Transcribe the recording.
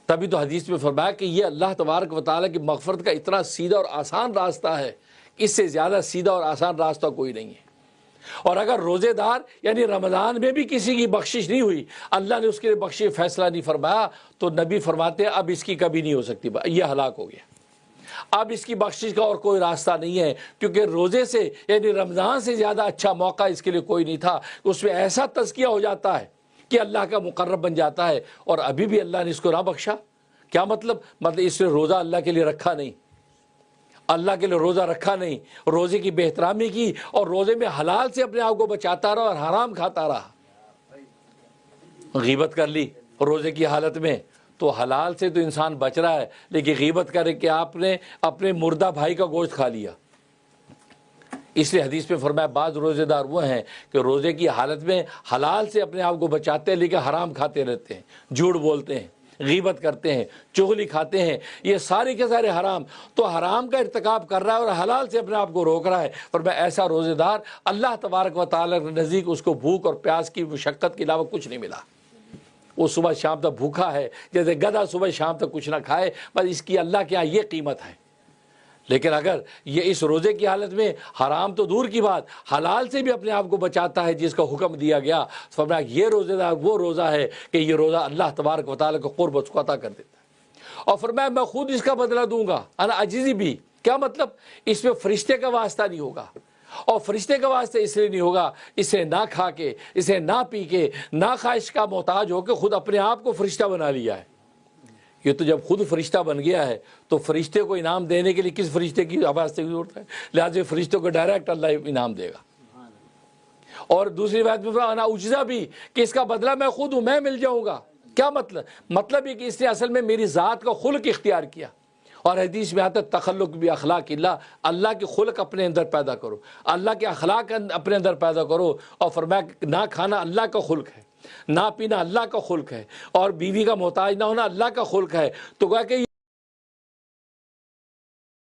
تبھی تو حدیث میں فرمایا کہ یہ اللہ تبارک و تعالیٰ کی مغفرت کا اتنا سیدھا اور آسان راستہ ہے، اس سے زیادہ سیدھا اور آسان راستہ کوئی نہیں ہے۔ اور اگر روزے دار یعنی رمضان میں بھی کسی کی بخشش نہیں ہوئی، اللہ نے اس کے لیے بخشش فیصلہ نہیں فرمایا، تو نبی فرماتے ہیں اب اس کی کبھی نہیں ہو سکتی، یہ ہلاک ہو گیا، اب اس کی بخشش کا اور کوئی راستہ نہیں ہے، کیونکہ روزے سے یعنی رمضان سے زیادہ اچھا موقع اس کے لیے کوئی نہیں تھا۔ اس میں ایسا تزکیہ ہو جاتا ہے کہ اللہ کا مقرب بن جاتا ہے، اور ابھی بھی اللہ نے اس کو نہ بخشا۔ کیا مطلب اس نے روزہ اللہ کے لیے رکھا نہیں، اللہ کے لیے روزہ رکھا نہیں، روزے کی بے احترامی کی، اور روزے میں حلال سے اپنے آپ کو بچاتا رہا اور حرام کھاتا رہا۔ غیبت کر لی روزے کی حالت میں، تو حلال سے تو انسان بچ رہا ہے، لیکن غیبت کرے کہ آپ نے اپنے مردہ بھائی کا گوشت کھا لیا۔ اس لیے حدیث میں فرمایا بعض روزے دار وہ ہیں کہ روزے کی حالت میں حلال سے اپنے آپ کو بچاتے ہیں، لیکن حرام کھاتے رہتے ہیں، جھوٹ بولتے ہیں، غیبت کرتے ہیں، چغلی کھاتے ہیں، یہ سارے کے سارے حرام، تو حرام کا ارتکاب کر رہا ہے اور حلال سے اپنے آپ کو روک رہا ہے۔ فرمایا ایسا روزے دار اللہ تبارک و تعالیٰ کے نزدیک اس کو بھوک اور پیاس کی مشقت کے علاوہ کچھ نہیں ملا، وہ صبح شام تک بھوکا ہے، جیسے گدھا صبح شام تک کچھ نہ کھائے، بس اس کی اللہ کے یہاں یہ قیمت ہے۔ لیکن اگر یہ اس روزے کی حالت میں حرام تو دور کی بات، حلال سے بھی اپنے آپ کو بچاتا ہے جس کا حکم دیا گیا، فرمایا یہ روزے دار وہ روزہ ہے کہ یہ روزہ اللہ تبارک و تعالیٰ کو قرب اس کو عطا کر دیتا ہے، اور فرمایا میں خود اس کا بدلہ دوں گا، انا اجزی بھی۔ کیا مطلب؟ اس میں فرشتے کا واسطہ نہیں ہوگا، اور فرشتے کا واسطہ اس لیے نہیں ہوگا، اسے نہ کھا کے، اسے نہ پی کے، نہ خواہش کا محتاج ہو کے خود اپنے آپ کو فرشتہ بنا لیا ہے۔ یہ تو جب خود فرشتہ بن گیا ہے تو فرشتے کو انعام دینے کے لیے کس فرشتے کی واسطے کی ضرورت ہے؟ لہٰذا فرشتوں کو ڈائریکٹ اللہ انعام دے گا۔ اور دوسری بات میں انا اجزا بھی، کہ اس کا بدلہ میں خود ہوں، میں مل جاؤں گا۔ کیا مطلب یہ کہ اس نے اصل میں میری ذات کا خلق اختیار کیا، اور حدیث میں آتا ہے تخلق بھی اخلاق اللہ، اللہ کے خلق اپنے اندر پیدا کرو، اللہ کے اخلاق اپنے اندر پیدا کرو، اور فرمایا نہ کھانا اللہ کا خلق ہے، نہ پینا اللہ کا خلق ہے، اور بیوی کا محتاج نہ ہونا اللہ کا خلق ہے۔ تو کہا کہ